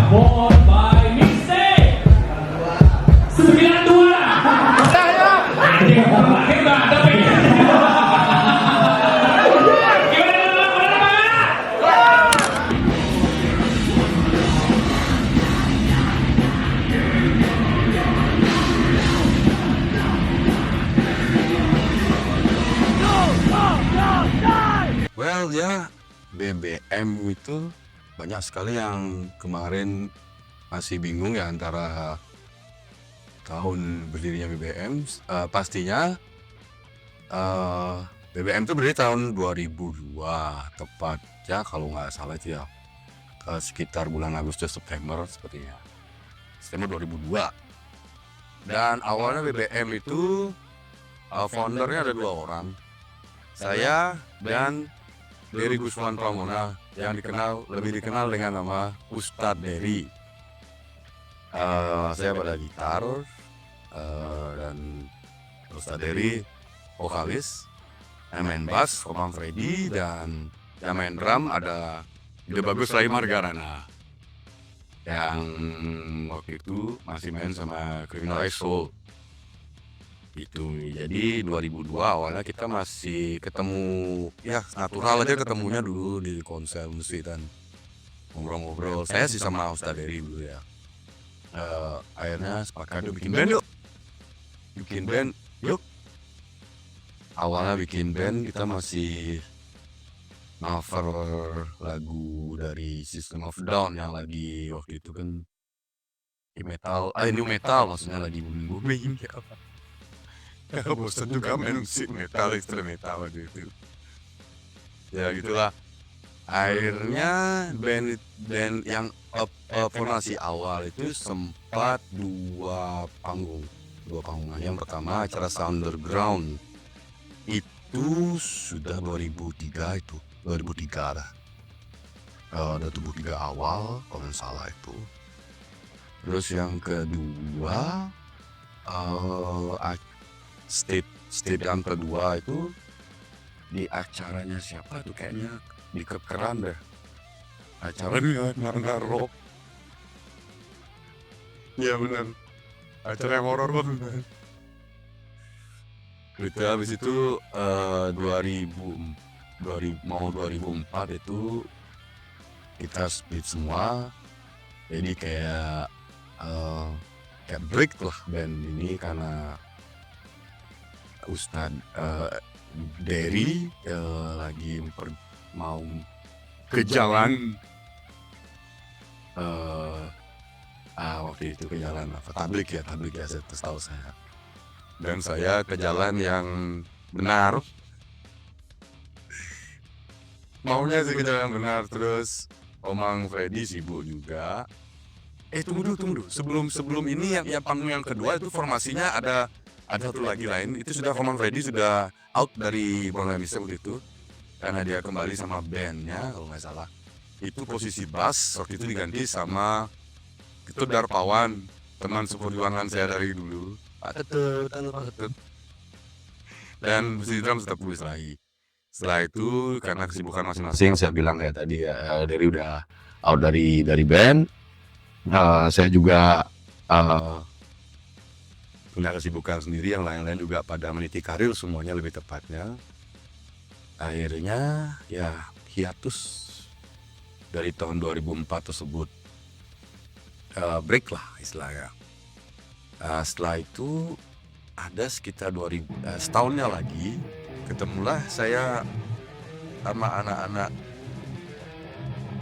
Boy by Mixtape 92. Anjing lahir nggak ada pengen. Gimana Pak? Well ya, BBM itu banyak sekali yang kemarin masih bingung ya antara tahun berdirinya BBM. Pastinya BBM itu berdiri tahun 2002, tepatnya kalau nggak salah itu ya sekitar bulan Agustus September sepertinya. September 2002. Dan awalnya BBM itu foundernya ada 2 orang. Saya dan Dery Gusman Pramona yang lebih dikenal dengan nama Ustadz Dery. Saya pada gitar dan Ustadz Dery vokalis, yang main bass Komang Freddy, dan yang main drum ada Ide Bagus Rai Margarana yang waktu itu masih main sama Criminal Soul. Itu jadi 2002 awalnya kita masih ketemu ya natural aja, ketemunya dulu di konser musik dan ngobrol-ngobrol. Saya sih sama Ustadz Dery dulu ya. Akhirnya sepakat bikin band yuk. Awalnya bikin band kita masih cover lagu dari System of a Down yang lagi waktu itu kan new metal maksudnya lagi booming ya. Bosan juga main musik metal, instrumental waktu itu. Ya gitulah. Akhirnya band yang formasi awal itu sempat dua panggungan. Yang pertama acara Sounderground itu sudah 2003 itu, 2003 lah. Ada 2003 awal kalau nggak salah itu. Terus yang kedua state yang kedua itu di acaranya siapa tuh, kayaknya di Kekeran deh, acaranya Nana Rock. Iya benar, acara yang horor banget. Itu habis itu 2004 itu kita split semua, jadi kayak break lah band ini karena Ustadz Dery lagi mau ke jalan waktu itu ke jalan tablik ya saya tahu saya, dan saya ke jalan yang benar, maunya sih ke jalan yang benar. Terus Omang Freddy sibuk juga. Tunggu sebelum ini yang panggung yang kedua itu formasinya ada satu lagi lain, itu sudah Komang Freddy sudah out dari Borneo Misa waktu itu karena dia kembali sama bandnya kalau nggak salah. Itu posisi bass waktu itu diganti sama itu Darpawan, teman seperjuangan saya dari dulu, Pak Ketut. Dan posisi drum tetap tulis lagi. Setelah itu karena kesibukan masing-masing, saya bilang ya tadi ya, Dery udah out dari band. Saya juga punya kesibukan sendiri, yang lain-lain juga pada meniti karir semuanya lebih tepatnya. Akhirnya ya hiatus dari tahun 2004 tersebut, break lah istilahnya. Setelah itu ada sekitar setahunnya lagi ketemulah saya sama anak-anak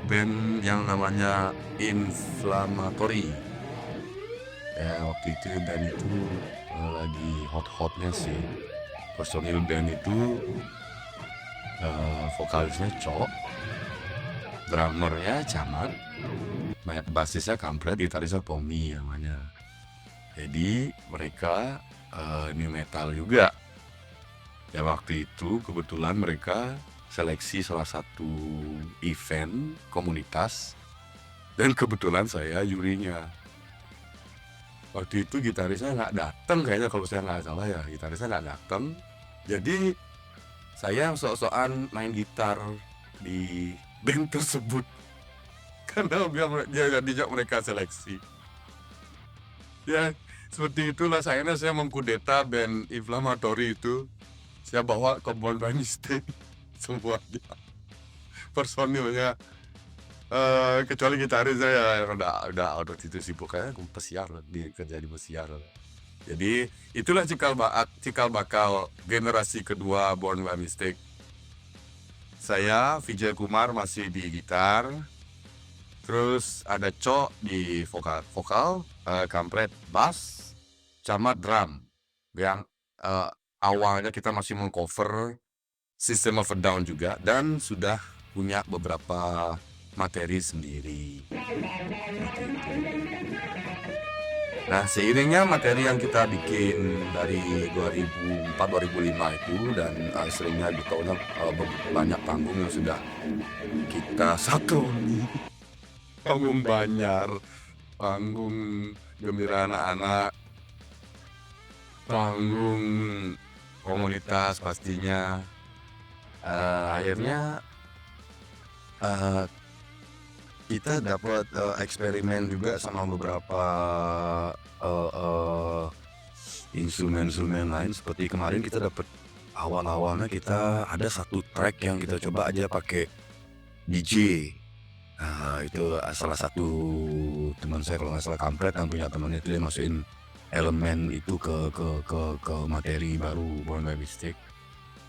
band yang namanya Inflammatory. Ya waktu itu band itu lagi hot-hotnya sih. Personil band itu vokalisnya Cok, drummernya Camat, basisnya Kampret, gitarisnya Pomi namanya. Jadi mereka new metal juga. Ya waktu itu kebetulan mereka seleksi salah satu event komunitas dan kebetulan saya jurinya. Waktu itu gitarisnya nggak datang kayaknya, kalau saya nggak salah ya, gitarisnya nggak datang. Jadi saya sok-sokan main gitar di band tersebut. karena biar dia dijak mereka seleksi. Ya seperti itulah akhirnya saya mengkudeta band Inflammatory itu. Saya bawa ke Born by Mistake semuanya personilnya. Kecuali gitaris saya udah out itu sibuk kayak pesiar kerja di pesiar. Jadi itulah cikal bakal generasi kedua Born by Mistake. Saya Vijay Kumar masih di gitar, terus ada Cok di vokal, Kampret bass, Camat drum. Yang awalnya kita masih mengcover System of a Down juga dan sudah punya beberapa materi sendiri. Nah, seiringnya materi yang kita bikin dari 2004-2005 itu dan seringnya ditahunya banyak panggung yang sudah kita satuni. Panggung Banyar, panggung Gembira Anak-anak, panggung komunitas pastinya. Akhirnya kita dapat eksperimen juga sama beberapa instrumen lain. Seperti kemarin kita dapat awalnya kita ada satu track yang kita coba aja pakai DJ. Itu salah satu teman saya kalau nggak salah Kampret yang punya temannya itu dia masukin elemen itu ke materi baru Born by Mistake.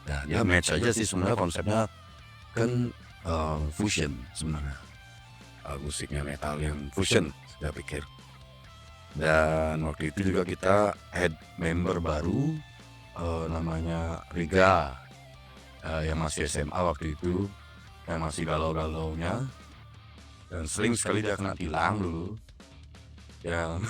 Nah dia match aja sih sebenarnya, konsepnya kan fusion sebenarnya, musiknya metal yang fusion saya pikir. Dan waktu itu juga kita head member baru namanya Riga, yang masih SMA waktu itu, yang masih galau-galaunya dan sering sekali dia kena tilang dulu. Yang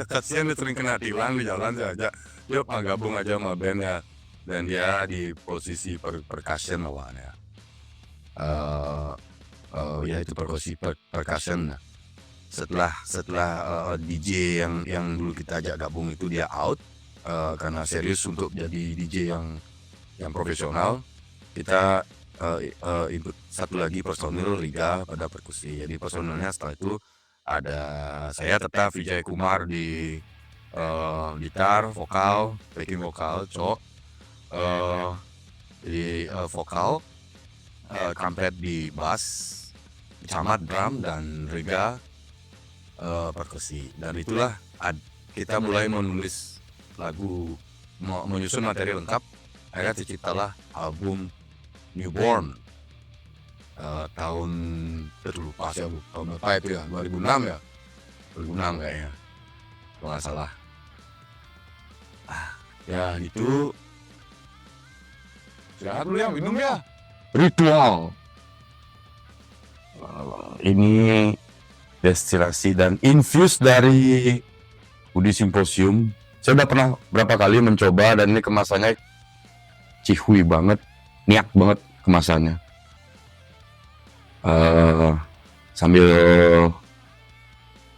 kasihan dia sering kena tilang di jalan, saya ajak yuk gabung aja sama band ya, dan dia di posisi percussion awalnya. Ya itu percussion. Setelah DJ yang dulu kita ajak gabung itu dia out karena serius untuk jadi DJ yang profesional. Kita ikut satu lagi personil Riga pada perkusi. Jadi personilnya setelah itu ada saya tetap Vijay Kumar di gitar, vokal, backing vokal, Cok di vokal, Kampret di bass, Camat drum, dan Riga perkusi. Dan itulah kita mulai menulis lagu, menyusun materi lengkap. Akhirnya terciptalah album Newborn tahun lupa saya tahun berapa itu ya, 2006 ya, 2006 kayaknya kalau nggak salah. Ya itu silakan dulu ya, minum ya. Ritual ini destilasi dan infuse dari Budi Simposium. Saya udah pernah berapa kali mencoba dan ini kemasannya cihui banget, niat banget kemasannya. Sambil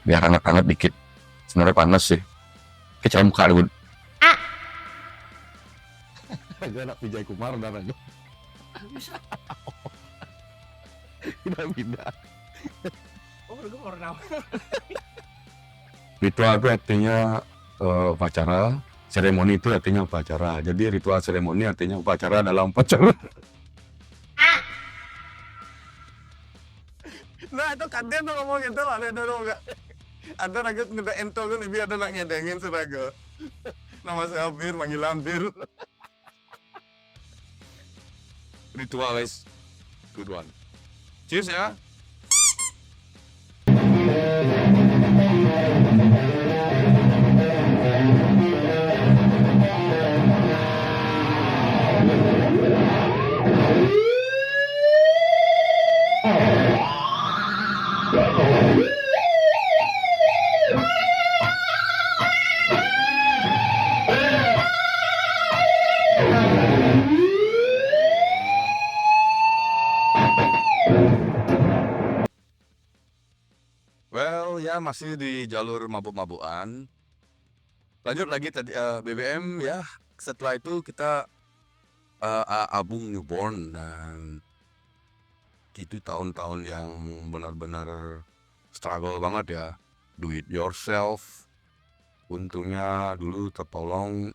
biar hangat-hangat dikit, sebenarnya panas sih. Kecil muka dulu. Aja anak Vijay Kumar udah aja. Bisa. Pindah. Oh, gue baru tahu. Ritual itu artinya upacara, seremoni itu artinya upacara. Jadi ritual seremoni artinya upacara dalam upacara. Nah itu kadang tuh ngomong gitu lah, ada enggak? Ada lagi ngeda ento kan, lebih ada nak ngedengin seraga. Nama saya Bir, panggilan Bir. Ritual guys, good one. Cheers ya. Well ya masih di jalur mabuk-mabukan. Lanjut lagi tadi BBM ya. Setelah itu kita album Newborn dan itu tahun-tahun yang benar-benar struggle banget ya, do it yourself. Untungnya dulu tertolong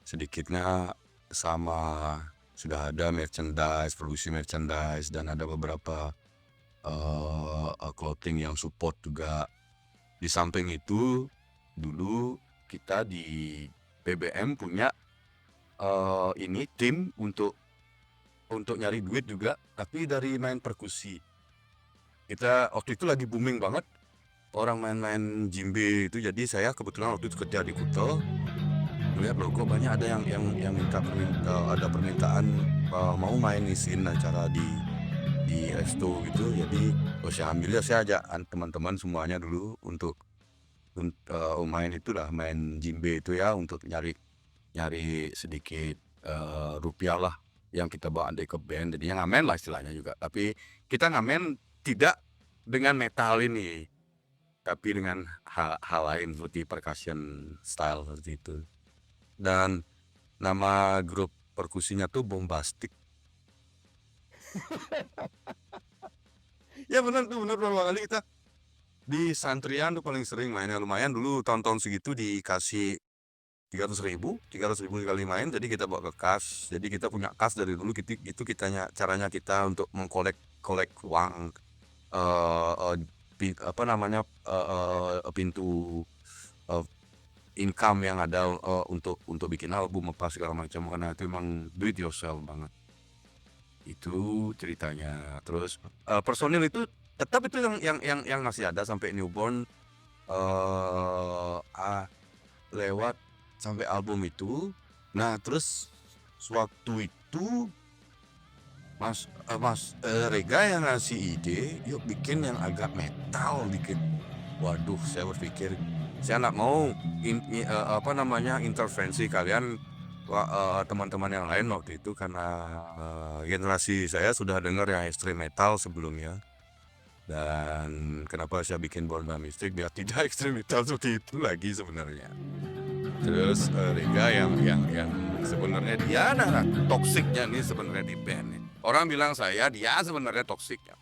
sedikitnya sama sudah ada merchandise, produksi merchandise, dan ada beberapa clothing yang support juga. Di samping itu dulu kita di PBM punya ini tim untuk nyari duit juga, tapi dari main perkusi. Kita waktu itu lagi booming banget orang main-main djembe itu, jadi saya kebetulan waktu itu kerja di Kuta, melihat loh kok banyak ada yang minta ada permintaan mau main ngisiin acara di resto gitu. Jadi saya ambil ya, saya ajak teman-teman semuanya dulu untuk main itulah, main djembe itu ya, untuk nyari sedikit rupiah lah yang kita bawa ke band. Jadinya ngamen lah istilahnya juga, tapi kita ngamen tidak dengan metal ini, tapi dengan hal lain seperti percussion style seperti itu. Dan nama grup perkusinya tuh Bombastic. Ya benar beberapa kali kita di Santrian tuh paling sering mainnya. Lumayan dulu tahun-tahun segitu dikasih 300.000 kali main, jadi kita bawa ke kas. Jadi kita punya kas dari dulu, itu caranya kita untuk mengkolek uang, pintu income yang ada untuk bikin album apa segala macam, karena itu emang do it yourself banget. Itu ceritanya. Terus personil itu tetap itu yang masih ada sampai Newborn, lewat sampai album itu. Nah terus sewaktu itu Mas Rega yang ngasih ide, yuk bikin yang agak metal dikit. Waduh, saya berpikir saya nggak mau intervensi kalian, teman-teman yang lain waktu itu, karena generasi saya sudah dengar yang extreme metal sebelumnya. Dan kenapa saya bikin Born by Mistake biar tidak extreme metal seperti itu lagi sebenarnya. Terus Rega yang sebenarnya dia toksiknya nih sebenarnya di band nih. Orang bilang dia sebenarnya toksiknya.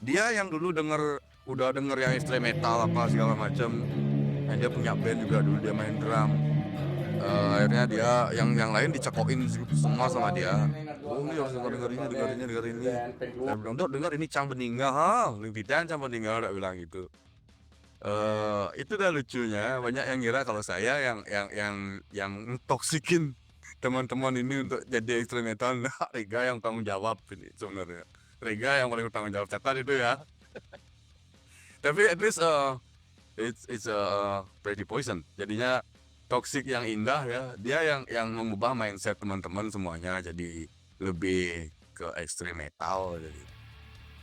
Dia yang dulu udah denger yang extreme metal apa segala macam. Nah, dia punya band juga dulu, dia main drum. Akhirnya dia yang lain dicekokin semua sama dia. Oh ini harus denger ini. Dan bilang, denger ini Cang meninggal, lebih dan Cang meninggal, udah bilang gitu. Itu dah lucunya, banyak yang ngira kalau saya yang toksikin teman-teman ini untuk jadi extreme metal. Nah, Rega yang tanggung jawab ini sebenarnya. Rega yang paling bertanggung jawab, catat itu ya. Tapi at least it's pretty poison. Jadinya toxic yang indah ya. Dia yang mengubah mindset teman-teman semuanya jadi lebih ke extreme metal jadi.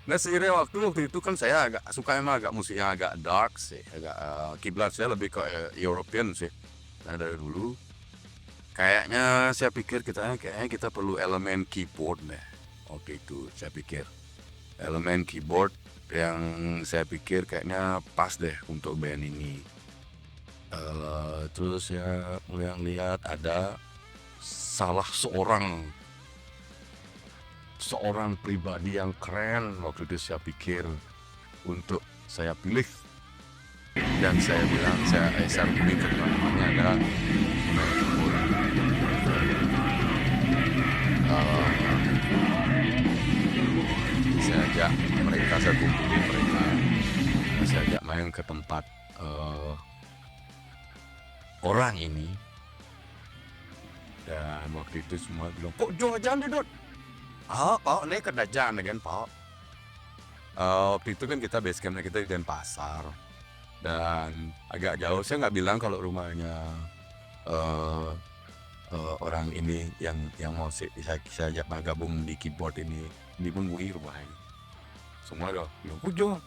Nah seiring waktu itu kan saya agak suka, emang agak musik yang agak dark sih, agak kiblat saya lebih ke European sih. Nah dari dulu kayaknya saya pikir kayaknya kita perlu elemen keyboard deh. Waktu itu saya pikir elemen keyboard yang saya pikir kayaknya pas deh untuk band ini. Terus ya yang lihat ada salah seorang pribadi yang keren waktu itu saya pikir untuk saya pilih, dan saya bilang saya pilih ke teman-temannya ada saya ajak mereka, saya kumpulin mereka, saya ajak main ke tempat orang ini, dan waktu itu semua bilang kok jangan duduk. Pak, ini kedajan kan Pak. Waktu itu kan kita base campnya kita di Denpasar dan agak jauh. Saya nggak bilang kalau rumahnya orang ini yang mau saya ajak gabung di keyboard ini di Bengui rumahnya. Semua udah bilang Jo.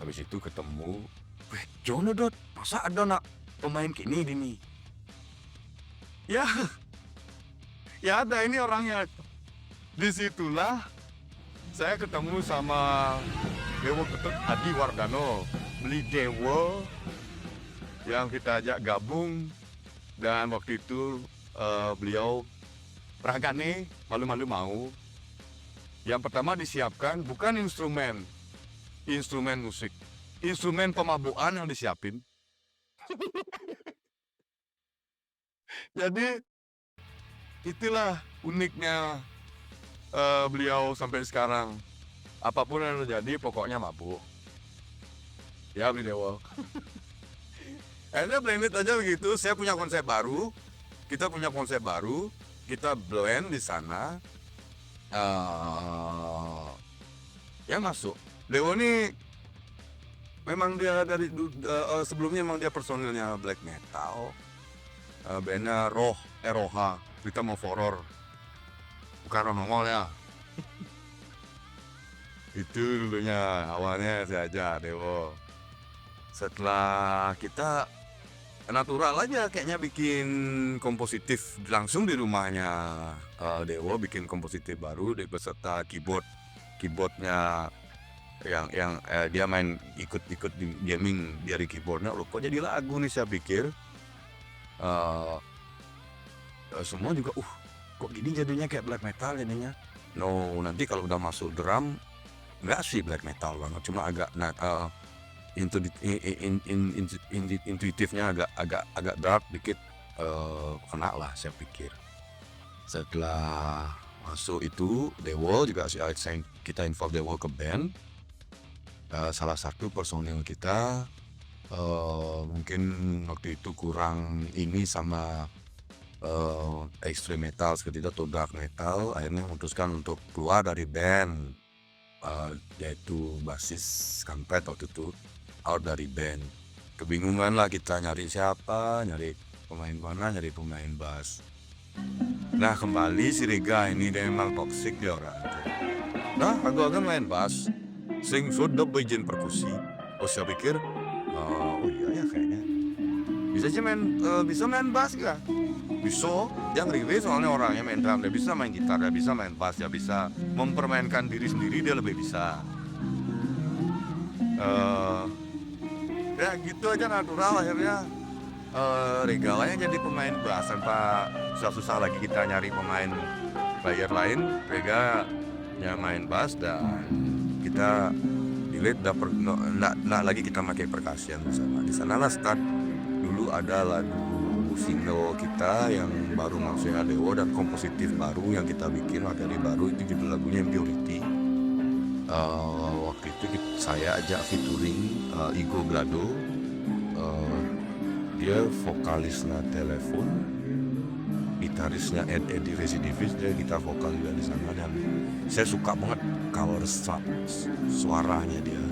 Habis itu ketemu, Jono dot, masa ada nak pemain kini ini? Ya ada ini orangnya. Disitulah saya ketemu sama Dewa Ketut Adi Wardano, beli Dewa yang kita ajak gabung, dan waktu itu beliau Ragane malu-malu mau. Yang pertama disiapkan bukan instrumen musik, instrumen pemabukan yang disiapin. Jadi itulah uniknya beliau sampai sekarang. Apapun yang terjadi, pokoknya mabuk. Ya, beli Dewo. Akhirnya blended aja begitu. Saya punya konsep baru, kita punya konsep baru, kita blend di sana. Ya masuk. Dewo ini memang dia dari sebelumnya memang dia personilnya black metal. Bandnya Roha, kita mau horror, bukan nongol ya. Itu dulunya awalnya saya aja Dewo. Setelah kita natural aja kayaknya bikin kompositif langsung di rumahnya Dewo, bikin kompositif baru beserta keyboardnya yang dia main ikut di gaming dari keyboardnya. Loh, kok jadi lagu nih, saya pikir semua juga kok gini jadinya kayak black metal jadinya. No, nanti kalau udah masuk drum nggak sih black metal banget, cuma agak intuitifnya agak dark dikit, kena lah saya pikir. Setelah masuk itu Dewo juga kita involve Dewo ke band. Salah satu personil kita mungkin waktu itu kurang ini sama extreme metal seperti itu atau dark metal, akhirnya memutuskan untuk keluar dari band, yaitu basis kampret waktu itu out dari band. Kebingungan lah kita nyari siapa, nyari pemain mana, nyari pemain bass. Nah kembali si Rega ini dia memang toxic dia orang itu. Nah agak main bass, sing sudah bikin perkusi. Saya pikir oh iya ya kayaknya bisa main bass gak? Bisa, dia ngeri soalnya orangnya main drum, dia bisa main gitar, dia bisa main bass, dia bisa mempermainkan diri sendiri, dia lebih bisa. Ya gitu aja natural akhirnya Regalanya jadi pemain bass tanpa susah-susah lagi kita nyari pemain player lain. Rega yang main bass dan kita delete nggak lagi kita pakai percussion di sana lah start dulu ada lagu single kita yang baru maksudnya Dewo dan kompositif baru yang kita bikin materi baru itu judul lagunya Impurity. Waktu itu saya ajak featuring Igo Glado, dia vokalisnya Telepon, gitarisnya Eddie Residivis, dia gitar vokal juga di sana dan saya suka banget cover suaranya dia.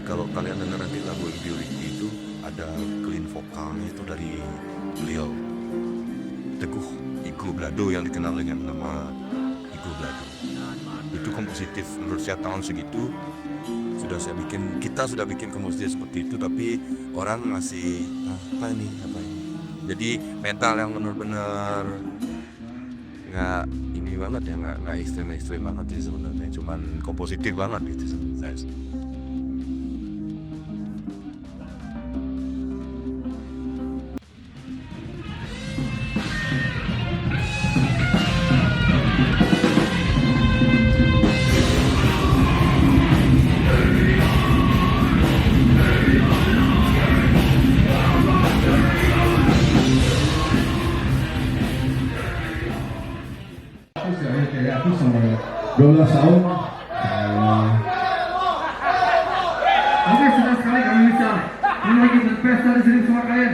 Kalau kalian dengar nanti lagu Impurity itu ada clean vokalnya itu dari beliau Teguh Igo Glado yang dikenal dengan nama Igo Glado. Itu kompositif menurut saya tahun segitu kita sudah bikin kompositif seperti itu, tapi orang masih apa ini jadi metal yang benar-benar nggak ini banget ya, nggak ekstrim banget sih sebenarnya, cuman kompositif banget gitu saya. Aku sama 12 tahun. Oke, senang sekali kami bisa lagi berpesta di sini semua kalian.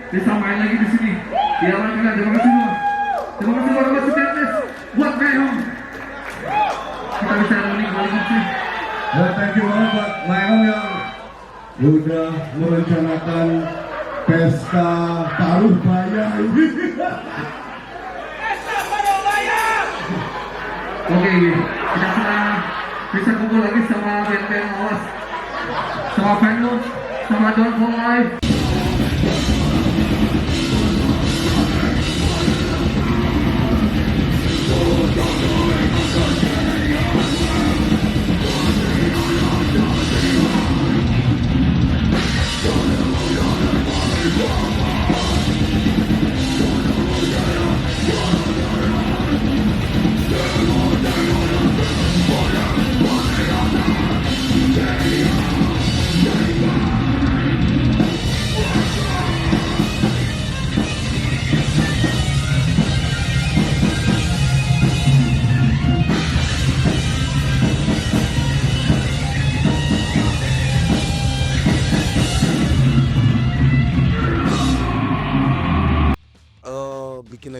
Bisa main lagi di sini. Di awal kalian, terima kasih semua. Terima kasih luar biasa Dennis buat Mayong. Kita bisa menikmati musik. Dan thank you banget buat Mayong yang udah merencanakan pesta Paruh Baya ini. Oke, kita sudah bisa kumpul lagi sama band-band awas, sama Venus, sama Don't For Life.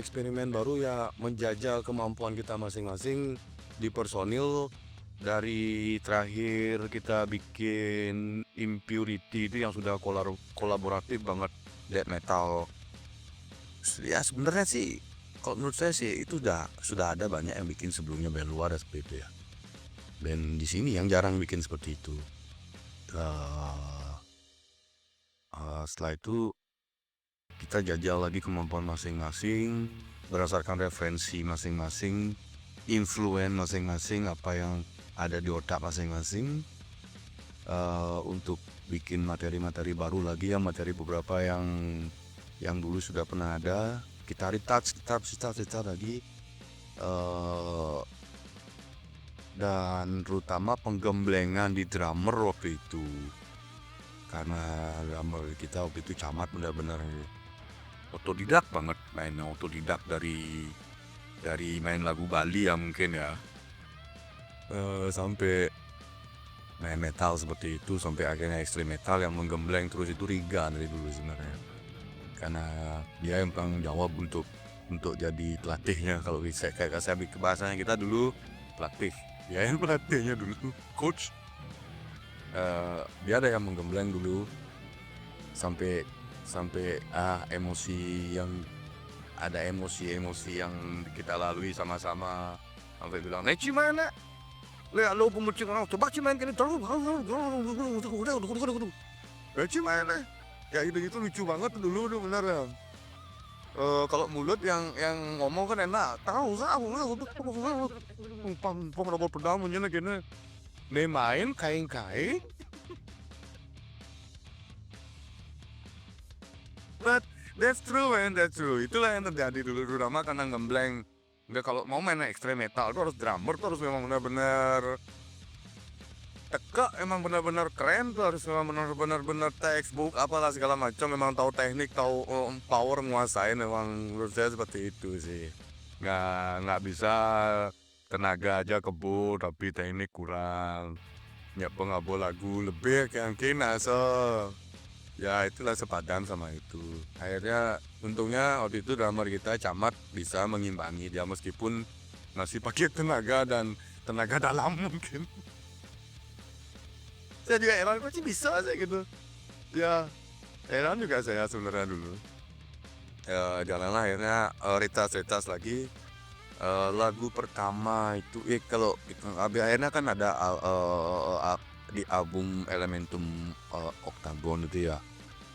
eksperimen baru ya, menjajal kemampuan kita masing-masing di personil. Dari terakhir kita bikin Impurity itu yang sudah kolaboratif banget, death metal. Ya sebenarnya sih kalau menurut saya sih itu sudah ada banyak yang bikin sebelumnya band luar seperti itu ya. Band di sini yang jarang bikin seperti itu. Setelah itu kita jajal lagi kemampuan masing-masing berdasarkan referensi masing-masing, influence masing-masing, apa yang ada di otak masing-masing, untuk bikin materi-materi baru lagi, yang materi beberapa yang dulu sudah pernah ada kita retouch lagi, dan terutama penggemblengan di drummer waktu itu, karena drummer kita waktu itu Camat benar-benar otodidak banget, mainnya otodidak dari main lagu Bali ya mungkin ya, sampai main metal seperti itu, sampai akhirnya ekstrem metal yang menggembleng terus itu Riga dari dulu sebenarnya, karena dia yang tanggung jawab untuk jadi pelatihnya. Kalau kayak saya bikin bahasanya kita dulu pelatih, dia yang pelatihnya dulu tuh coach. Dia ada yang menggembleng dulu sampai emosi yang kita lalui sama-sama, sampai bilang Neci mana? Lihat lo pemucik orang coba cimain kini terus Neci mana? Ya gitu lucu banget dulu tuh benar ya. Kalau mulut yang ngomong kan enak, tahu robot pedang punya gini. Nih main kain-kain. But that's true man, that's true. Itulah yang terjadi dulu, terutama karena ngembleng. Enggak, kalau mau main ekstrem metal itu harus drummer tuh harus memang benar-benar teka, emang benar-benar keren tuh, harus memang benar-benar textbook apalah segala macam, memang tahu teknik, tahu power, menguasain. Memang menurut saya seperti itu sih. Nggak bisa tenaga aja kebo tapi teknik kurang. Ya pengabo lagu lebih kayak kena ya itulah sepadan sama itu. Akhirnya untungnya waktu itu drummer kita Camat bisa mengimbangi dia, meskipun masih pakai tenaga dalam mungkin. Saya juga heran kok sih bisa aja gitu. Ya heran juga saya sebenarnya dulu. Jalan akhirnya retas lagi. Lagu pertama itu kalau akhirnya kan ada di album Elementum Octagon itu ya,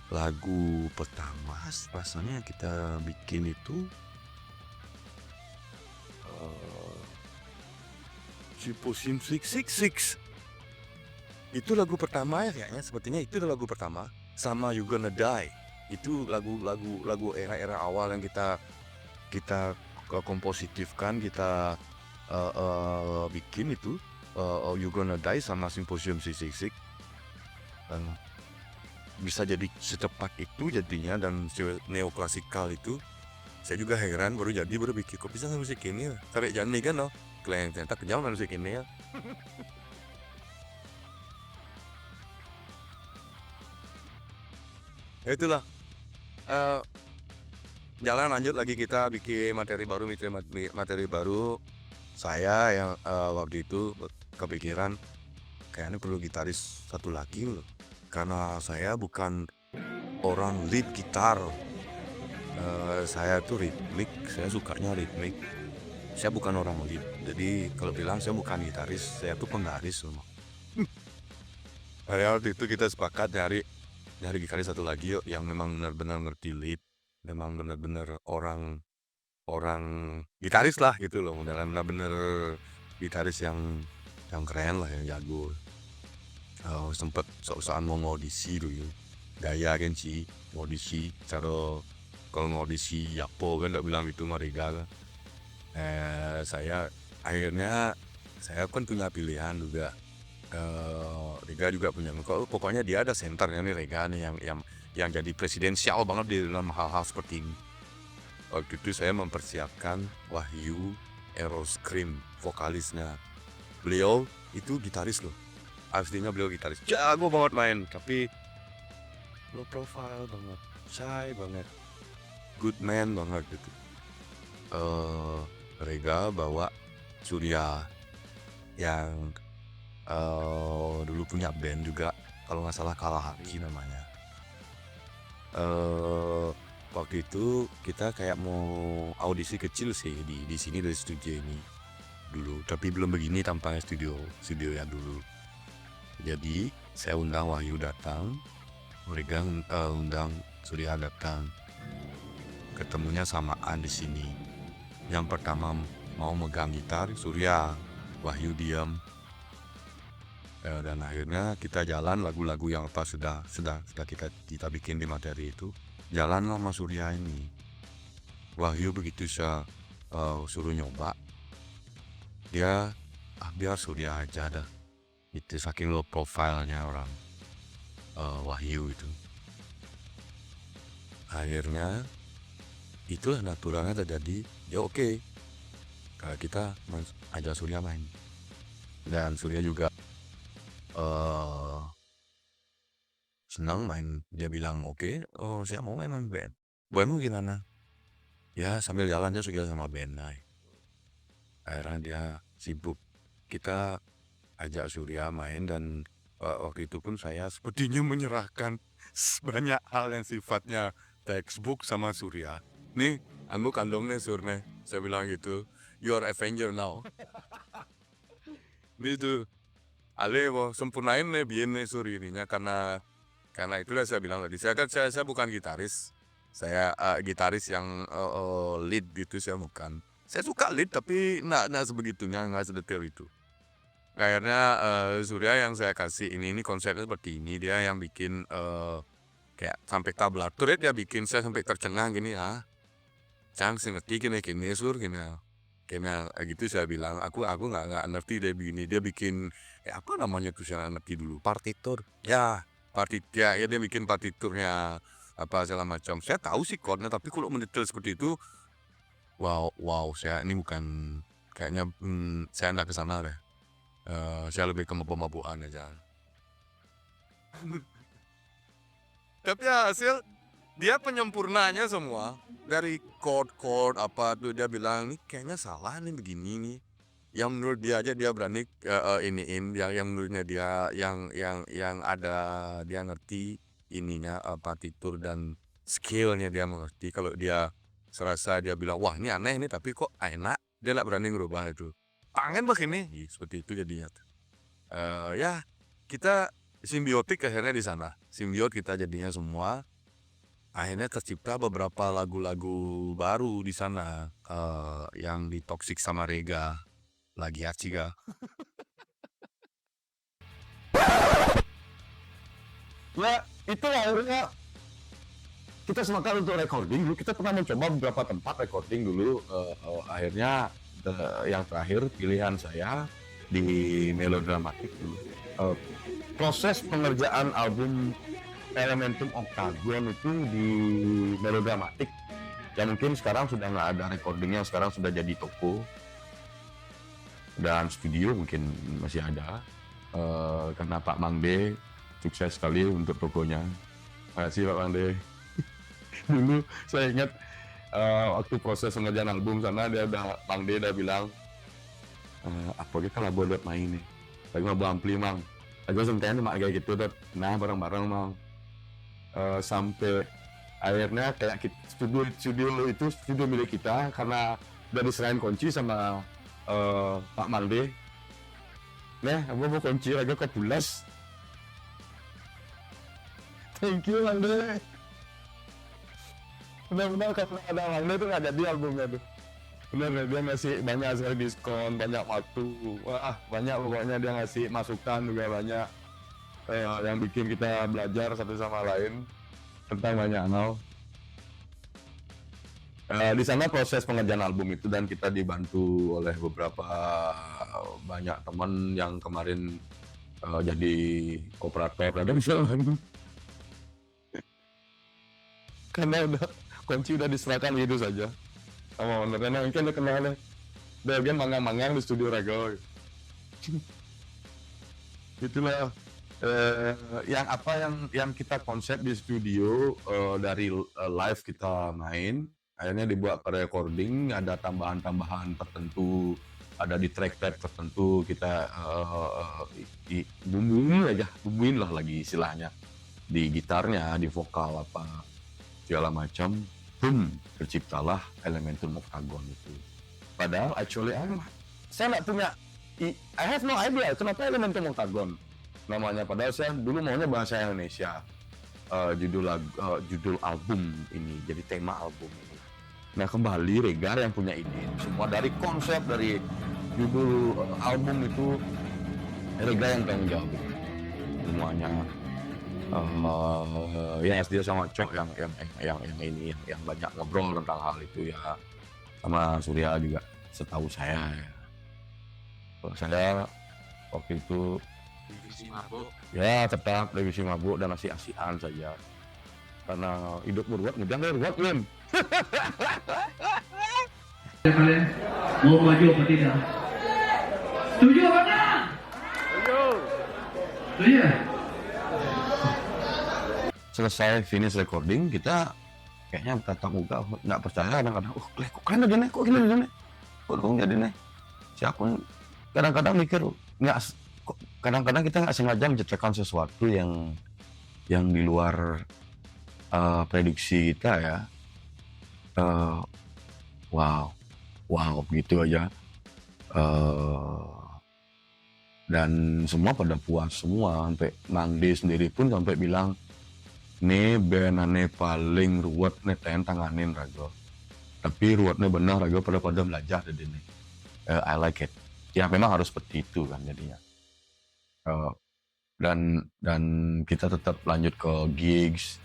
lagu pertama rasanya kita bikin itu Symposium 666. Itu lagu pertama ya kayaknya, sepertinya itu lagu pertama, sama You Gonna Die. Itu lagu era awal yang kita kompositifkan, kita bikin itu. You Gonna Die sama Symposium 666 bisa jadi secepat itu jadinya, dan neoklasikal itu saya juga heran, baru pikir kok bisa musik ini ya, sampai jangan kan loh klien ternyata kejam musik ini ya. Itulah jalan lanjut lagi, kita bikin materi baru. Saya yang waktu itu kepikiran kayaknya perlu gitaris satu lagi loh, karena saya bukan orang lead gitar. Saya tuh ritmik, saya sukanya ritmik. Saya bukan orang lead, jadi kalau bilang saya bukan gitaris, saya tuh penggaris loh. Waktu itu kita sepakat dari gitaris satu lagi yuk, yang memang benar-benar ngerti lead, memang benar-benar orang gitaris lah gitu loh, benar-benar gitaris yang keren lah, yang jago. Sempet sok-sokan mau ngaudisi dulu, gaya kan sih ngaudisi, cara kalau ngaudisi Yapo kan nggak bilang itu Mariga kan. Saya kan punya pilihan juga. Rega juga punya, pokoknya dia ada senternya nih, Rega nih yang jadi presidensial banget di dalam hal-hal seperti ini. Waktu itu saya mempersiapkan Wahyu Aeroscream, vokalisnya. Beliau itu gitaris loh, aslinya beliau gitaris, jago banget main, tapi low profile banget, shy banget, good man banget gitu. Rega bawa Surya yang dulu punya band juga, kalau nggak salah Kalah Hati namanya. Waktu itu kita kayak mau audisi kecil sih di sini dari studio ini dulu, tapi belum begini tampaknya studio yang dulu. Jadi saya undang Wahyu datang, Rega undang Surya datang. Ketemunya samaan di sini. Yang pertama mau megang gitar Surya, Wahyu diam. Dan akhirnya kita jalan lagu-lagu yang apa sudah kita bikin di materi itu. Jalan sama Surya ini. Wahyu begitu saya suruh nyoba, dia biar Surya aja dah. Itu saking low profile-nya orang Wahyu itu. Akhirnya itulah naturalnya terjadi. Ya oke. Kita ajak Surya main. Dan Surya juga senang main. Dia bilang oke, saya mau main band. Buatmu gimana? Ya sambil jalan dia suka sama band. Akhirnya dia sibuk. Kita ajak Surya main dan waktu itu pun saya sepertinya menyerahkan banyak hal yang sifatnya textbook sama Surya. Nih, kamu kandungnya Surya. Saya bilang gitu. You are Avenger now. Gitu. Ale mau sempurnain nih biar nih Surya ininya karena itulah saya bilang tadi. Saya bukan gitaris. Saya gitaris yang lead gitu, saya bukan. Saya suka lead tapi nggak sebegitunya, nggak sedetail itu. Akhirnya Surya yang saya kasih ini konsepnya seperti ini. Dia yang bikin kayak sampai tablatur dia bikin, saya sampai tercengang gini Cang ngerti gini Sur gini gitu saya bilang aku nggak ngerti dia begini. Dia bikin apa namanya tuh saya ngerti dulu, partitur ya dia bikin partiturnya apa segala macam. Saya tahu sih chordnya tapi kalau mendetail seperti itu wow saya ini bukan kayaknya saya nggak kesana deh. Saya lebih ke pemabuan aja. Tapi hasil dia penyempurnanya semua dari chord apa tuh. Dia bilang nih kayaknya salah nih begini nih. Yang menurut dia aja dia berani iniin yang menurutnya dia yang ada dia ngerti ininya partitur dan skillnya dia mengerti. Kalau dia serasa dia bilang wah ini aneh ini tapi kok enak, dia nggak berani ngerubah itu. Pengen begini, seperti itu jadinya. Ya kita simbiotik akhirnya di sana. Simbiot kita jadinya semua. Akhirnya tercipta beberapa lagu-lagu baru di sana yang ditoksik sama Rega lagi Acika. Ya itu akhirnya kita semangat untuk recording dulu. Kita pernah mencoba beberapa tempat recording dulu. Akhirnya yang terakhir pilihan saya di Melodramatic dulu. Proses pengerjaan album Elementum Octagon itu di Melodramatic ya mungkin sekarang sudah nggak ada recordingnya, sekarang sudah jadi toko dan studio mungkin masih ada karena Pak Mangde sukses sekali untuk tokonya. Terima kasih Pak Mangde. Dulu saya ingat waktu proses pengerjaan album sana Mangde udah bilang apa kita lah buat main nih lagi mau ampli mang aku sementara mak kayak gitu tuh nah bareng-bareng mang sampai akhirnya kayak studio milik kita karena udah diserahin kunci sama Pak Mangde. Nah aku mau kunci lagi ke bulas. Thank you Mangde. Benar-benar karena ada Mangde tuh nggak jadi albumnya tuh. Benar dia ngasih banyak sekali diskon, banyak waktu, banyak pokoknya dia ngasih masukan juga banyak yang bikin kita belajar satu sama lain tentang banyak hal. Di sana proses pengerjaan album itu dan kita dibantu oleh beberapa banyak teman yang kemarin jadi operator dan misalnya karena udah kunci udah diserahkan gitu saja. Sama benernya mungkin udah kenal deh. Bagian manggang-manggang di studio Rego. Itulah yang kita konsep di studio dari live kita main. akhirnya dibuat recording, ada tambahan-tambahan tertentu, ada di track-track tertentu kita bumbuin lah lagi istilahnya di gitarnya, di vokal apa segala macam, terciptalah Elementum Octagon itu. Padahal actually saya nggak punya, I have no idea kenapa Elementum Octagon namanya, padahal saya dulu maunya bahasa Indonesia. Judul album ini, jadi tema album ini. Nah kembali Regar yang punya ide, semua dari konsep, dari judul album itu Regar yang tanggung jawab semuanya. Ya SD sama Cok yang ini yang banyak ngobrol tentang hal itu ya, sama Surya juga setahu saya ya. Kalau saya waktu itu Divisi mabuk. ya tetap divisi mabuk dan masih asian saja karena hidup berbuat ngejang ruwet kan. Kalian mau maju apa tidak? Setuju apa enggak? Setuju ya? Selesai finish recording kita kayaknya tatap muka nggak percaya kadang-kadang, kok keren aja nih, kok gini aja nih, kok dong jadi nih. Saya pun kadang-kadang mikir kadang-kadang kita nggak sengaja menciptakan sesuatu yang di luar prediksi kita ya. Wow begitu aja. Dan semua pada puas semua, sampai Mang D sendiri pun sampai bilang, nih band aneh paling ruwet nih tanganin Rago. Tapi ruwetnya benar Rago pada belajar jadi nih. I like it. Ya memang harus seperti itu kan jadinya. Dan kita tetap lanjut ke gigs.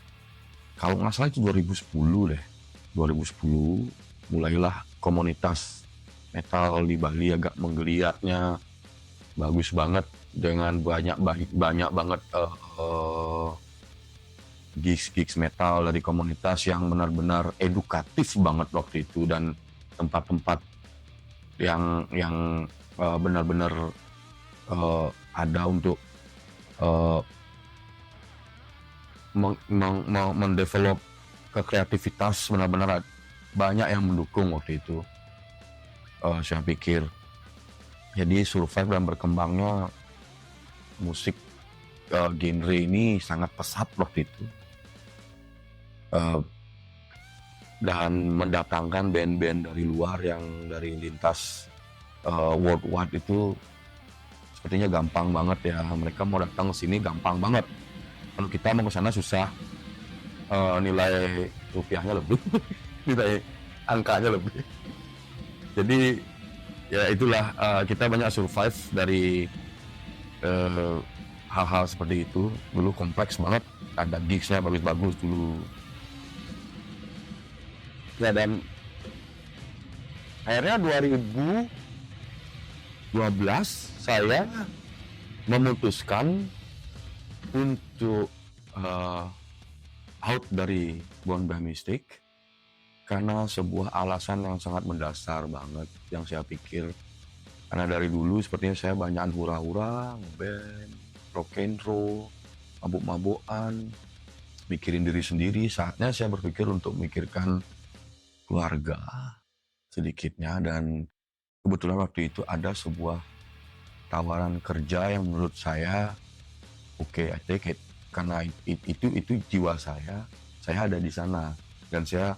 Kalau nggak salah itu 2010 deh. 2010 mulailah komunitas metal di Bali agak menggeliatnya, bagus banget dengan banyak banget gigs metal dari komunitas yang benar-benar edukatif banget waktu itu, dan tempat-tempat yang benar-benar ada untuk mendevelop kreativitas, benar-benar banyak yang mendukung waktu itu. Saya pikir jadi survive dan berkembangnya musik genre ini sangat pesat waktu itu, dan mendatangkan band-band dari luar yang dari lintas worldwide itu sepertinya gampang banget ya. Mereka mau datang ke sini gampang banget. Kalau kita mau ke sana susah. Nilai rupiahnya lebih, nilai angkanya lebih. Jadi ya itulah, kita banyak survive dari hal-hal seperti itu. Dulu kompleks banget, ada gigsnya bagus-bagus dulu. Ya dan akhirnya 2012 saya memutuskan untuk out dari Born by Mystic karena sebuah alasan yang sangat mendasar banget yang saya pikir. Karena dari dulu sepertinya saya banyak hura-hura, ngeband, rock and roll, mabuk-mabukan, mikirin diri sendiri. Saatnya saya berpikir untuk memikirkan keluarga sedikitnya, dan kebetulan waktu itu ada sebuah tawaran kerja yang menurut saya oke, I take it, karena itu jiwa saya ada di sana, dan saya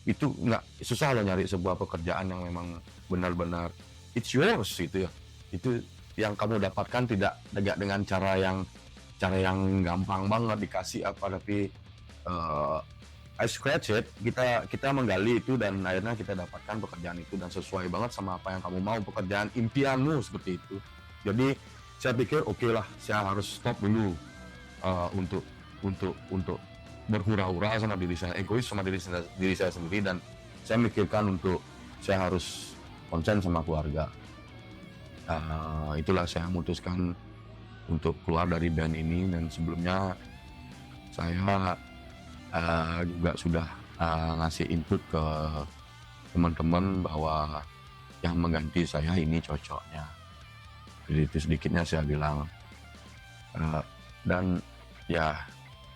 itu nggak susah loh nyari sebuah pekerjaan yang memang benar-benar it's yours gitu ya. Itu yang kamu dapatkan tidak dengan cara yang gampang banget dikasih apa, tapi I scratch it, kita menggali itu dan akhirnya kita dapatkan pekerjaan itu dan sesuai banget sama apa yang kamu mau, pekerjaan impianmu seperti itu. Jadi saya pikir oke lah, saya harus stop dulu untuk berhura-hura sama diri saya, egois sama diri saya sendiri, dan saya mikirkan untuk saya harus konsen sama keluarga. Itulah saya memutuskan untuk keluar dari band ini, dan sebelumnya saya juga sudah ngasih input ke teman-teman bahwa yang mengganti saya ini cocoknya. Jadi itu sedikitnya saya bilang, dan ya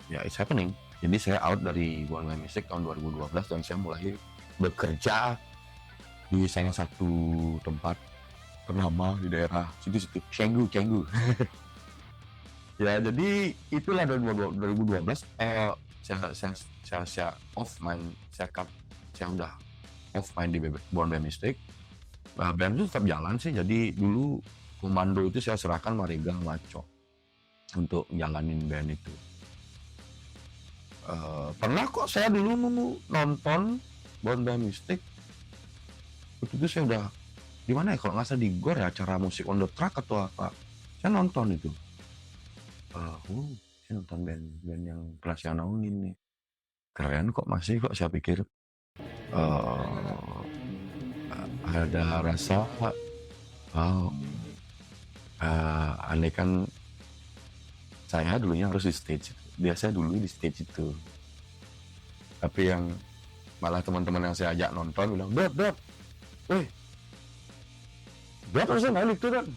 it's happening. Jadi saya out dari Born by Mystic tahun 2012 dan saya mulai bekerja di salah satu tempat ternama di daerah situ Canggu. Ya jadi itulah dari 2012 saya off main, saya udah off main di Born by Mistake. Band itu tetap jalan sih, jadi dulu komando itu saya serahkan Mariga Maco untuk jalanin band itu. Pernah kok saya dulu nonton Born by Mistake. Waktu itu saya udah di mana ya, kalau nggak salah di GOR ya, acara musik on the track atau apa. Saya nonton itu. Saya nonton band yang pernah saya naungin nih. Keren kok, masih kok, saya pikir ada rasa aneh kan, saya dulunya harus di stage, biasa dulu di stage itu. Tapi yang malah teman-teman yang saya ajak nonton bilang, Dot, harusnya main itu kan.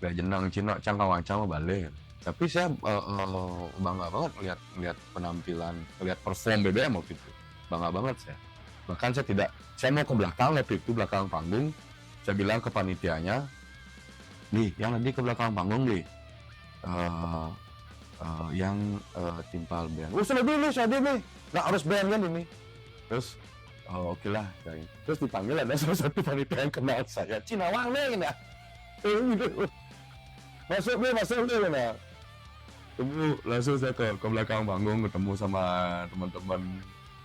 Gak jenang Cina cangkang balik. Tapi saya bangga banget lihat penampilan, lihat perform BBM waktu itu. Bangga banget saya. Bahkan saya mau ke belakang waktu itu, belakang panggung. Saya bilang ke panitianya, nih, yang nanti ke belakang panggung nih, yang timpal band. Sudah dulu, nggak harus band kan ini. Terus, oke lah. Terus dipanggil ada salah satu panitia yang kenal saya, Cinawang nih, nah. Masuk deh, nah. Langsung saya ke belakang panggung, ketemu sama teman-teman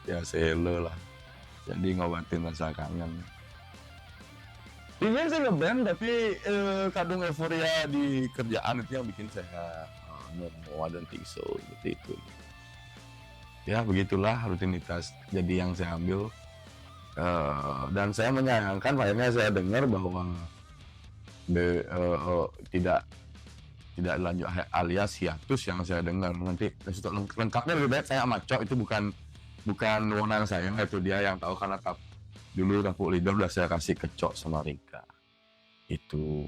ya selo lah, jadi ngobatin rasa kangen. Ini saya ngeband, tapi kadung euforia di kerjaan itu yang bikin saya I don't think so, seperti itu. Ya begitulah rutinitas jadi yang saya ambil, dan saya menyayangkan akhirnya saya dengar bahwa tidak lanjut alias hiatus yang saya dengar. Nanti untuk lengkapnya lebih baik saya sama Cok, itu bukan wewenang saya, itu dia yang tahu, karena dulu Tapuk Leader udah saya kasih ke Cok sama Rika itu.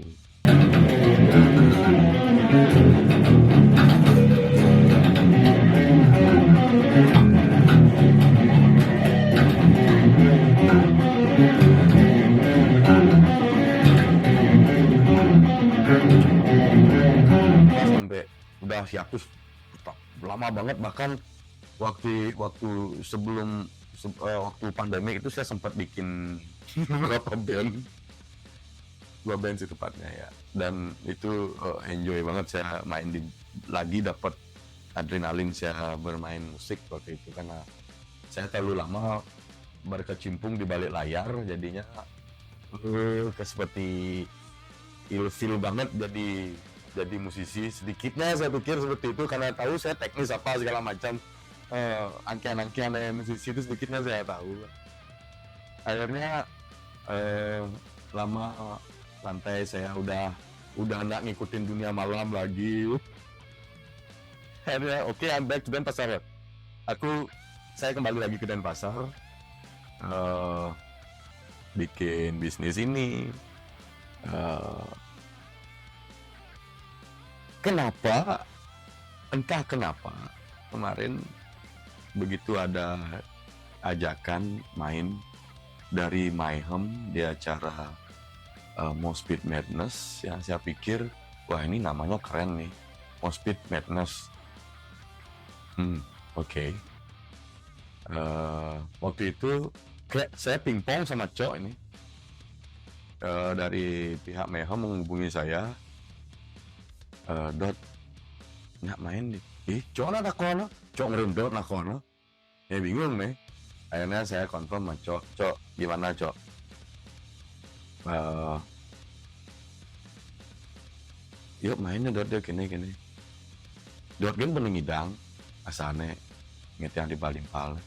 Sampai udah hiatus lama banget, bahkan waktu sebelum waktu pandemi itu saya sempat bikin beberapa band, 2 band sih tepatnya ya, dan itu enjoy banget saya main lagi, dapat adrenalin saya bermain musik waktu itu, karena saya terlalu lama berkecimpung di balik layar, jadinya seperti ilfil banget jadi musisi. Sedikitnya saya pikir seperti itu, karena tahu saya teknis apa segala macam, angkian-angkian musisi itu sedikitnya saya tahu. Akhirnya lama lantai saya udah nggak ngikutin dunia malam lagi. Akhirnya oke, I'm back to Denpasar. Saya kembali lagi ke Denpasar, bikin bisnis ini. Entah kenapa kemarin begitu ada ajakan main dari Mayhem di acara Moshpit Madness, ya saya pikir wah ini namanya keren nih, Moshpit Madness. Oke. Waktu itu saya pingpong sama Cok ini, dari pihak Mayhem menghubungi saya, Dot nggak main nih, Cok nak kono, Cok ngerundot nak kono, ya bingung nih. Akhirnya saya konfirm sama Cok, gimana Cok? Yuk mainnya Dot dia gini. Dot kan penengidang, asane ngetiang di Balimpal.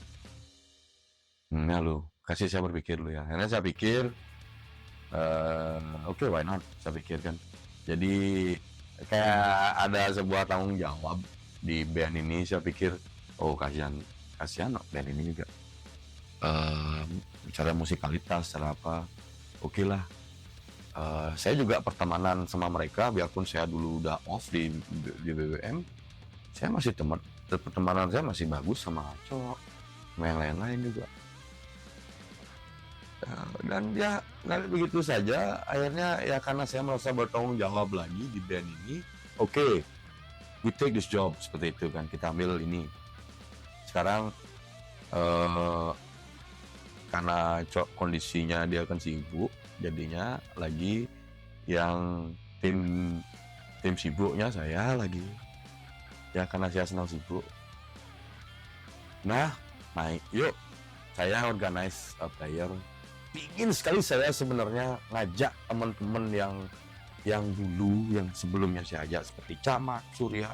Nah lu, kasih saya berpikir lu ya. Akhirnya saya pikir, oke, why not? Saya pikir kan. Jadi kayak ada sebuah tanggung jawab di band ini. Saya pikir, oh kasihan band ini juga. Bicara musikalitas, cara apa, oke lah. Saya juga pertemanan sama mereka, biarpun saya dulu udah off di BBM, saya masih pertemanan saya masih bagus sama Cok, sama yang lain-lain juga. Dan dia ngalir begitu saja. Akhirnya ya karena saya merasa bertanggung jawab lagi di band ini, oke, we take this job, seperti itu kan, kita ambil ini. Sekarang karena kondisinya dia kan sibuk, jadinya lagi yang tim sibuknya saya lagi. Ya karena saya senang sibuk. Nah, yuk saya organize a player. Pingin sekali saya sebenarnya ngajak teman-teman yang dulu, yang sebelumnya saya ajak seperti Camat, Surya,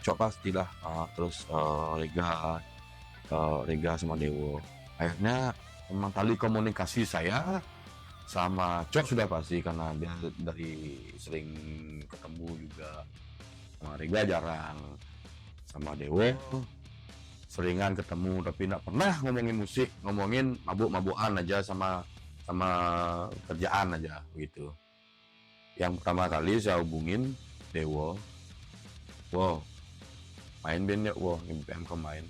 Cok pastilah, terus Rega sama Dewo. Akhirnya memang tali komunikasi saya sama Cok sudah pasti karena dia dari sering ketemu juga. Sama Rega jarang, sama Dewo seringan ketemu tapi nggak pernah ngomongin musik, ngomongin mabuk-mabukan aja sama kerjaan aja gitu. Yang pertama kali saya hubungin Dewo, wow main band ya, wow MPM main.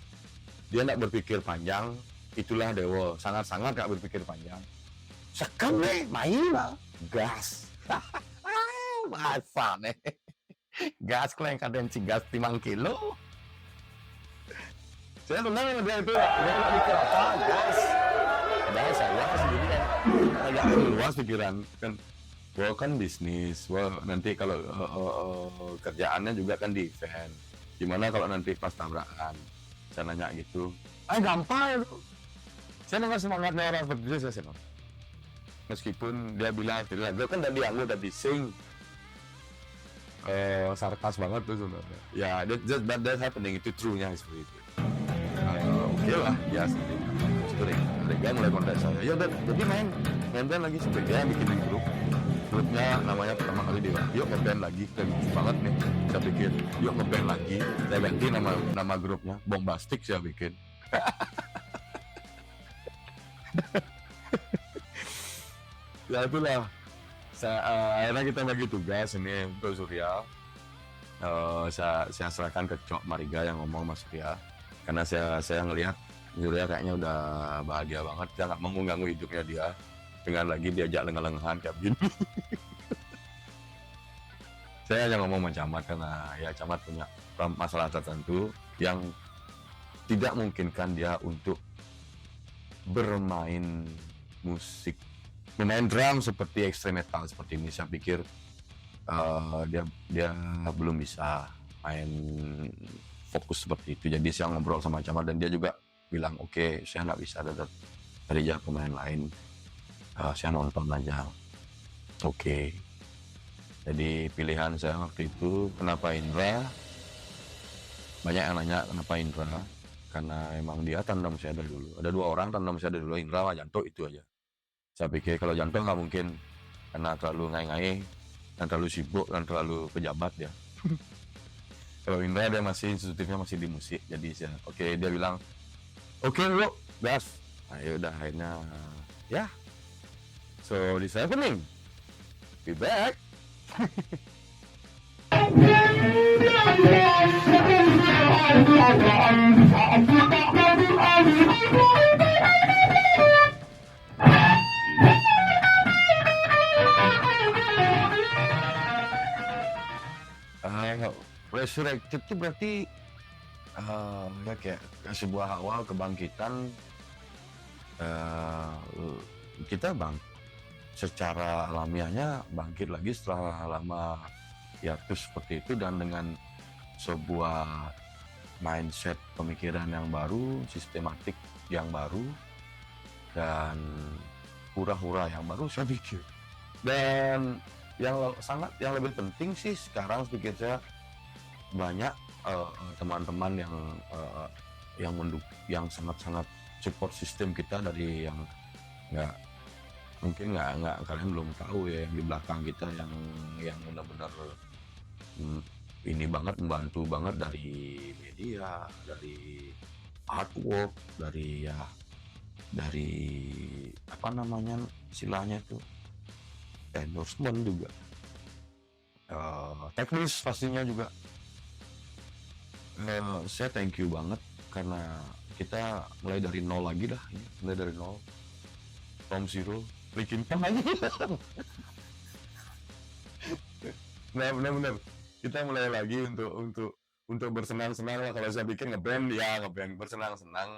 Dia nggak berpikir panjang, itulah Dewo, sangat-sangat nggak berpikir panjang. Sekali main lah, gas, masa nih, gas kleng kadensi gas 5 kilo. Saya tenang sama dia itu, dia nggak mikir apa, gas. Padahal saya sendiri kan agak luas pikiran kan, wah kan bisnis, wah nanti kalau kerjaannya juga kan di event, gimana kalau nanti pas tabrakan, saya nanya gitu, gampang itu, saya dengar semangatnya orang seperti itu, saya senang. Meskipun dia bilang, gue kan tadi aku udah bising, sarkas banget tuh sebenarnya. Ya, that's happening, itu true-nya seperti itu. Oke lah, ya seperti Rega mulai kontak saya. Ya udah, jadi main band lagi seperti dia bikin grupnya namanya pertama kali dia, yuk ngeband lagi, dan lucu banget nih. Saya pikir, yuk ngeband lagi. Saya ganti nama grupnya, Bombastic saya bikin. Ya itulah. Akhirnya kita bagi tugas ini untuk Surya. Saya serahkan ke Cok Mariga yang ngomong Mas Surya. Karena saya ngelihat Surya kayaknya udah bahagia banget, dia nggak mau mengganggu hidupnya dia dengan lagi diajak lengah-lengahan kayak begini. Saya hanya ngomong sama Camat karena ya Camat punya masalah tertentu yang tidak memungkinkan dia untuk bermain musik, bermain drum seperti extreme metal seperti ini. Saya pikir dia belum bisa main fokus seperti itu. Jadi saya ngobrol sama Camat dan dia juga bilang oke, saya nggak bisa dari pemain lain, saya nonton aja. Oke. Jadi pilihan saya waktu itu kenapa Indra, banyak yang nanya kenapa Indra, karena emang dia tandem saya dari dulu. Ada 2 orang tandem saya dari dulu, Indra sama Janto, itu aja. Saya pikir kalau Janto nggak mungkin karena terlalu ngai-ngai dan terlalu sibuk dan terlalu pejabat ya. Kalau Indra dia masih sensitifnya masih di musik, jadi saya oke, dia bilang oke yuk gas. Nah yaudah akhirnya ya, so this happening, be back. Resurrected itu berarti ya kayak sebuah awal kebangkitan, kita secara alamiahnya bangkit lagi setelah lama hiatus seperti itu, dan dengan sebuah mindset pemikiran yang baru, sistematik yang baru, dan hura-hura yang baru saya pikir. Dan yang lebih penting sih sekarang pikir saya, banyak teman-teman yang sangat-sangat support sistem kita dari yang mungkin kalian belum tahu ya, yang di belakang kita yang benar-benar ini banget, membantu banget, dari media, dari artwork, dari apa namanya istilahnya itu, endorsement juga, teknis pastinya juga. Saya thank you banget karena kita mulai dari nol lagi dah, mulai dari nol, from zero, bikin lagi. Nah, benar-benar kita mulai lagi untuk bersenang-senang lah. Kalau saya bikin ngeband bersenang-senang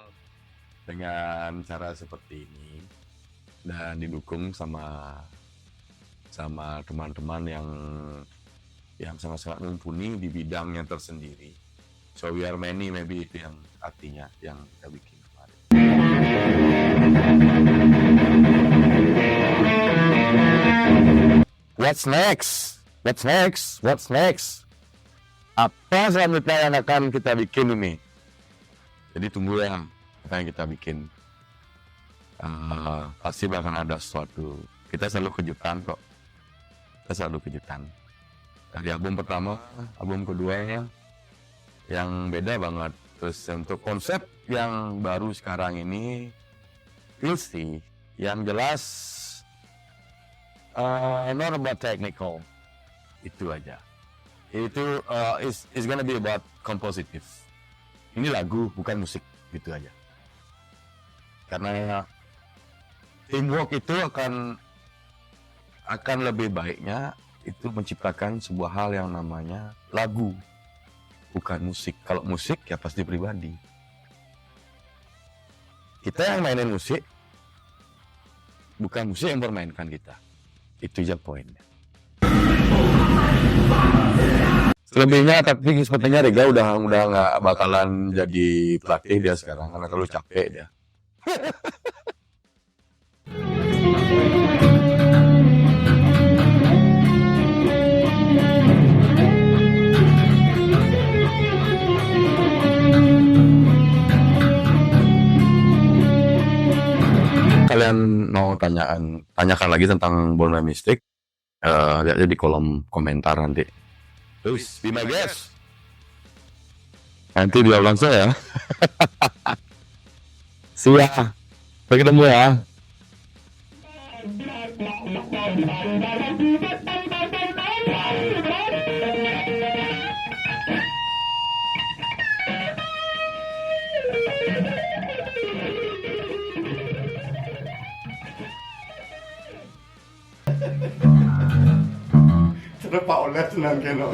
dengan cara seperti ini, dan didukung sama teman-teman yang sangat-sangat mumpuni di bidangnya tersendiri. So we are many, maybe itu yang artinya yang kita bikin kemarin. What's next? Apa selanjutnya yang akan kita bikin ini? Jadi tunggu ya apa yang kita bikin. Pasti bakal ada sesuatu. Kita selalu kejutan kok. Dari album pertama, album kedua yang beda banget. Terus untuk konsep yang baru sekarang ini, we'll see. Yang jelas, not about technical. Itu aja. Itu is gonna be about compositive. Ini lagu bukan musik, gitu aja. Karena teamwork itu akan lebih baiknya itu menciptakan sebuah hal yang namanya lagu, bukan musik. Kalau musik ya pasti pribadi. Kita yang mainin musik, bukan musik yang bermainkan kita. Itu aja poinnya. Selebihnya tapi sepertinya Rega udah nggak bakalan jadi pelatih dia sekarang karena terlalu capek dia. Kalian mau tanyakan lagi tentang Born by Mistake, lihat aja di kolom komentar nanti. Terus, be my guest. Nanti dia ulang saya. Siap. Sampai ketemu ya. Terus Pak Oles senang kena.